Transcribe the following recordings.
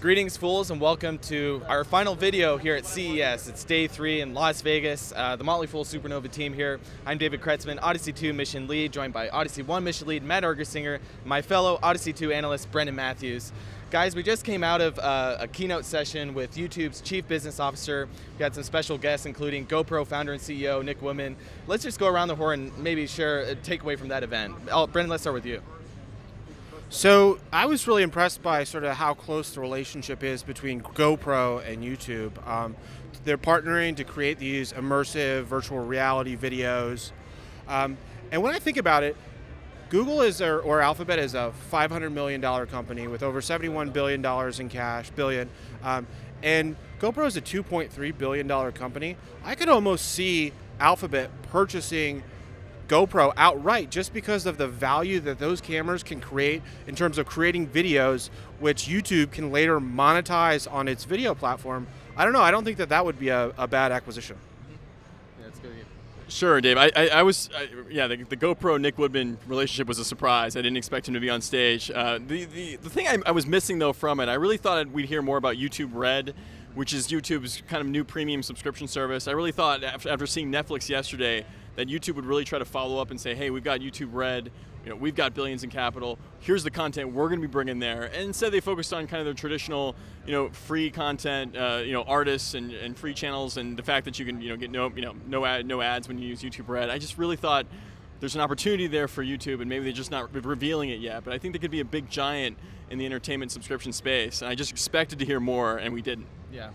Greetings, fools, and welcome to our final video here at CES. It's day 3 in Las Vegas. The Motley Fool Supernova team here. I'm David Kretzman, Odyssey 2 mission lead, joined by Odyssey 1 mission lead Matt Argersinger, and my fellow Odyssey 2 analyst Brendan Matthews. Guys, we just came out of a keynote session with YouTube's Chief Business Officer. We had some special guests, including GoPro founder and CEO Nick Woodman. Let's just go around the horn and maybe share a takeaway from that event. Brendan, let's start with you. So I was really impressed by sort of how close the relationship is between GoPro and YouTube. They're partnering to create these immersive virtual reality videos. And when I think about it, Google is, or Alphabet is a $500 million company with over $71 billion in cash, and GoPro is a $2.3 billion company. I could almost see Alphabet purchasing GoPro outright just because of the value that those cameras can create in terms of creating videos, which YouTube can later monetize on its video platform. I don't know. I don't think that would be a bad acquisition. Yeah, that's good. Sure, Dave. The GoPro Nick Woodman relationship was a surprise. I didn't expect him to be on stage. The thing I was missing though from it, I really thought we'd hear more about YouTube Red, which is YouTube's kind of new premium subscription service. I really thought after seeing Netflix yesterday that YouTube would really try to follow up and say, hey, we've got YouTube Red, we've got billions in capital, here's the content we're going to be bringing there. And instead they focused on kind of the traditional, free content, artists and free channels, and the fact that you can, get no ads when you use YouTube Red. I just really thought there's an opportunity there for YouTube, and maybe they're just not revealing it yet. But I think they could be a big giant in the entertainment subscription space. And I just expected to hear more, and we didn't. Yeah.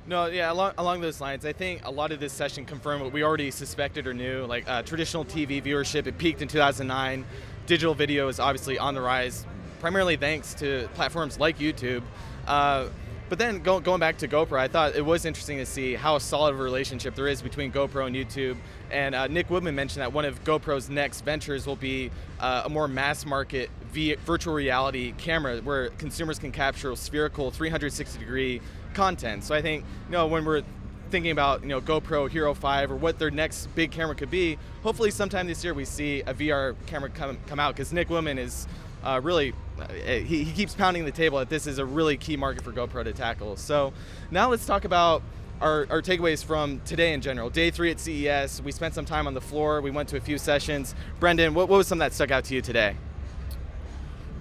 No, yeah, along those lines, I think a lot of this session confirmed what we already suspected or knew, like traditional TV viewership, it peaked in 2009. Digital video is obviously on the rise, primarily thanks to platforms like YouTube. But then going back to GoPro, I thought it was interesting to see how solid of a relationship there is between GoPro and YouTube. And Nick Woodman mentioned that one of GoPro's next ventures will be a more mass market virtual reality camera where consumers can capture spherical 360-degree content. So I think, when we're thinking about, GoPro Hero 5 or what their next big camera could be, hopefully sometime this year we see a VR camera come out, because Nick Woodman is really, he keeps pounding the table that this is a really key market for GoPro to tackle. So now let's talk about our takeaways from today in general. Day 3 at CES, we spent some time on the floor, we went to a few sessions. Brendan, what was something that stuck out to you today?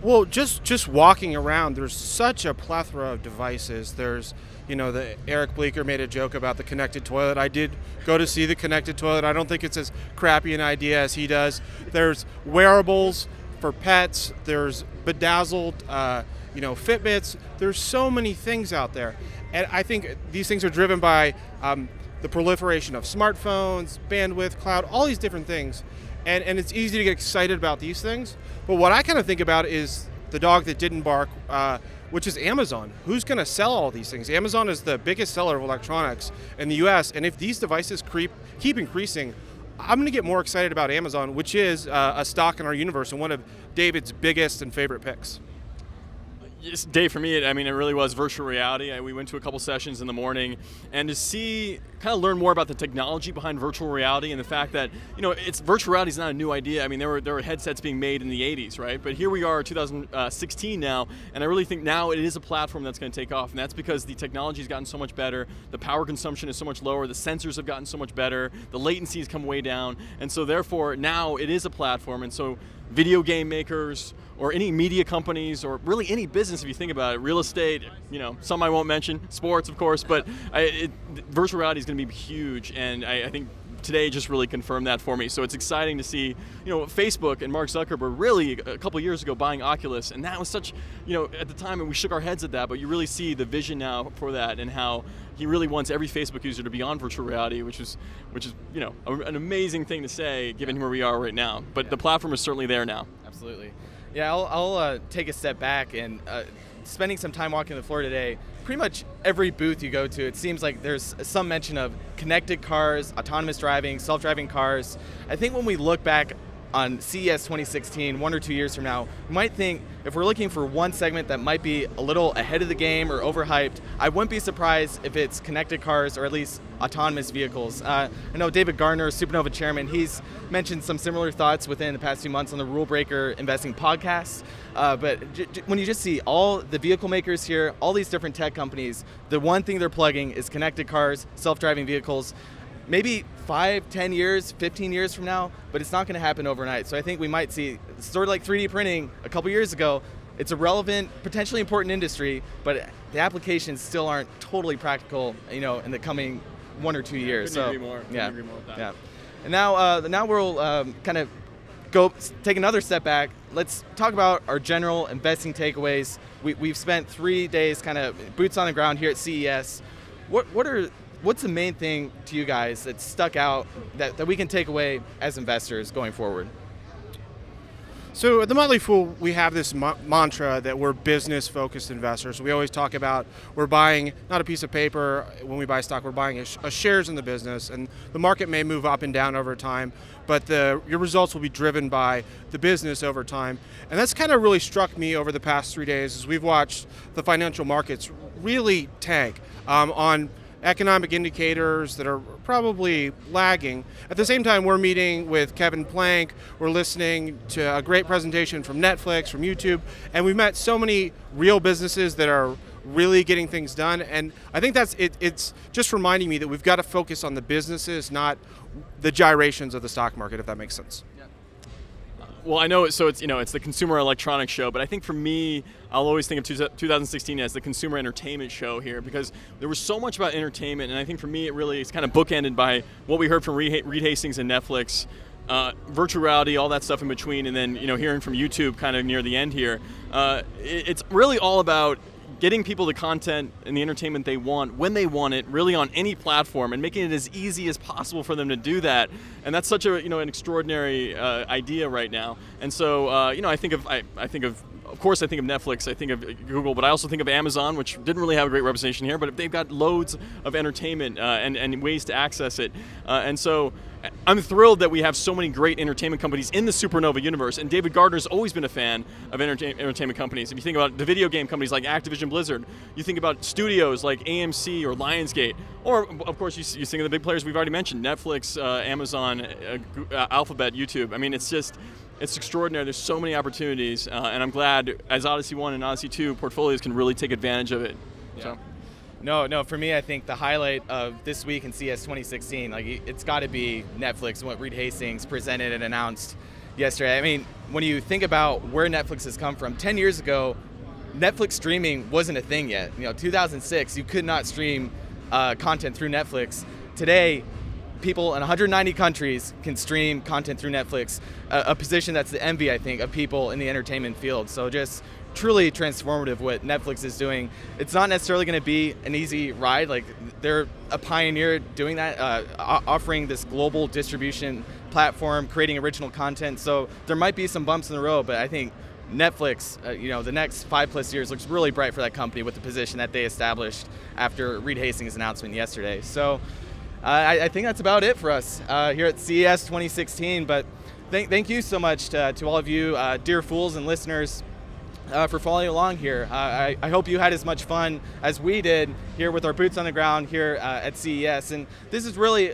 Well, just walking around, there's such a plethora of devices. There's, the Eric Bleeker made a joke about the connected toilet. I did go to see the connected toilet. I don't think it's as crappy an idea as he does. There's wearables for pets. There's bedazzled, Fitbits. There's so many things out there. And I think these things are driven by the proliferation of smartphones, bandwidth, cloud, all these different things. And it's easy to get excited about these things. But what I kind of think about is the dog that didn't bark, which is Amazon. Who's going to sell all these things? Amazon is the biggest seller of electronics in the US. And if these devices keep increasing, I'm going to get more excited about Amazon, which is a stock in our universe and one of David's biggest and favorite picks. Yes, Dave, for me, it really was virtual reality. We went to a couple sessions in the morning, and to learn more about the technology behind virtual reality and the fact that, virtual reality is not a new idea. There were headsets being made in the 80s, right? But here we are, 2016 now, and I really think now it is a platform that's going to take off, and that's because the technology has gotten so much better, the power consumption is so much lower, the sensors have gotten so much better, the latency has come way down, and so therefore now it is a platform, and so video game makers, or any media companies, or really any business if you think about it, real estate, some I won't mention, sports of course, but virtual reality is going to be huge, and I think today just really confirmed that for me. So it's exciting to see, Facebook and Mark Zuckerberg really a couple years ago buying Oculus, and that was such, at the time, and we shook our heads at that, but you really see the vision now for that and how he really wants every Facebook user to be on virtual reality, which is an amazing thing to say given where we are right now. But the platform is certainly there now. Absolutely. Yeah, I'll take a step back, and spending some time walking the floor today, pretty much every booth you go to, it seems like there's some mention of connected cars, autonomous driving, self-driving cars. I think when we look back on CES 2016, 1 or 2 years from now, you might think if we're looking for one segment that might be a little ahead of the game or overhyped, I wouldn't be surprised if it's connected cars or at least autonomous vehicles. I know David Gardner, Supernova chairman, he's mentioned some similar thoughts within the past few months on the Rule Breaker Investing podcast. But when you just see all the vehicle makers here, all these different tech companies, the one thing they're plugging is connected cars, self-driving vehicles. Maybe 5, 10 years, 15 years from now, but it's not going to happen overnight. So I think we might see, sort of like 3D printing a couple years ago, it's a relevant, potentially important industry, but the applications still aren't totally practical, in the coming 1 or 2 years. Couldn't agree more. Couldn't agree more with that. Yeah. And now we'll kind of take another step back. Let's talk about our general investing takeaways. We've spent 3 days kind of boots on the ground here at CES. What's the main thing to you guys that stuck out that we can take away as investors going forward? So at the Motley Fool, we have this mantra that we're business-focused investors. We always talk about we're buying not a piece of paper when we buy stock, we're buying a shares in the business, and the market may move up and down over time, but your results will be driven by the business over time. And that's kind of really struck me over the past 3 days as we've watched the financial markets really tank on economic indicators that are probably lagging. At the same time, we're meeting with Kevin Plank, we're listening to a great presentation from Netflix, from YouTube, and we've met so many real businesses that are really getting things done. And I think it's just reminding me that we've got to focus on the businesses, not the gyrations of the stock market, if that makes sense. Well, I know, so it's the Consumer Electronics Show, but I think for me, I'll always think of 2016 as the Consumer Entertainment Show here, because there was so much about entertainment, and I think for me it really is kind of bookended by what we heard from Reed Hastings and Netflix, virtual reality, all that stuff in between, and then hearing from YouTube kind of near the end here. It's really all about getting people the content and the entertainment they want when they want it, really on any platform, and making it as easy as possible for them to do that. And that's such an extraordinary idea right now. And so I think of course I think of Netflix, I think of Google, but I also think of Amazon, which didn't really have a great representation here, but they've got loads of entertainment and ways to access it. And so I'm thrilled that we have so many great entertainment companies in the Supernova universe, and David Gardner's always been a fan of entertainment companies. If you think about the video game companies like Activision Blizzard, you think about studios like AMC or Lionsgate, or of course you think of the big players we've already mentioned, Netflix, Amazon, Alphabet, YouTube. I mean, it's extraordinary. There's so many opportunities, and I'm glad as Odyssey 1 and Odyssey 2 portfolios can really take advantage of it. Yeah. So. No, for me, I think the highlight of this week in CES 2016, it's got to be Netflix and what Reed Hastings presented and announced yesterday. I mean, when you think about where Netflix has come from, 10 years ago, Netflix streaming wasn't a thing yet. 2006, you could not stream content through Netflix. Today, people in 190 countries can stream content through Netflix, a position that's the envy, I think, of people in the entertainment field. So just truly transformative what Netflix is doing. It's not necessarily going to be an easy ride. Like, they're a pioneer doing that, offering this global distribution platform, creating original content. So there might be some bumps in the road, but I think Netflix, the next 5+ years looks really bright for that company with the position that they established after Reed Hastings' announcement yesterday. So I think that's about it for us here at CES 2016. But thank you so much to all of you, dear fools and listeners, for following along here. I hope you had as much fun as we did here with our boots on the ground here at CES. And this is really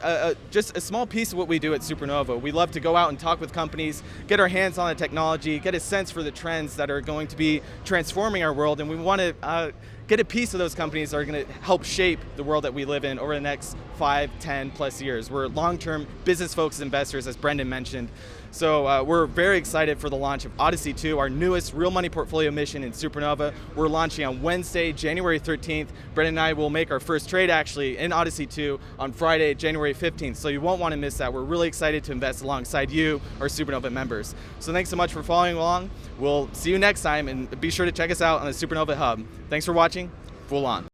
just a small piece of what we do at Supernova. We love to go out and talk with companies, get our hands on the technology, get a sense for the trends that are going to be transforming our world, and we want to get a piece of those companies that are going to help shape the world that we live in over the next 5, 10+ years. We're long-term business-focused investors, as Brendan mentioned. So we're very excited for the launch of Odyssey 2, our newest real money portfolio mission in Supernova. We're launching on Wednesday, January 13th. Brendan and I will make our first trade actually in Odyssey 2 on Friday, January 15th. So you won't want to miss that. We're really excited to invest alongside you, our Supernova members. So thanks so much for following along. We'll see you next time, and be sure to check us out on the Supernova Hub. Thanks for watching. Fool on.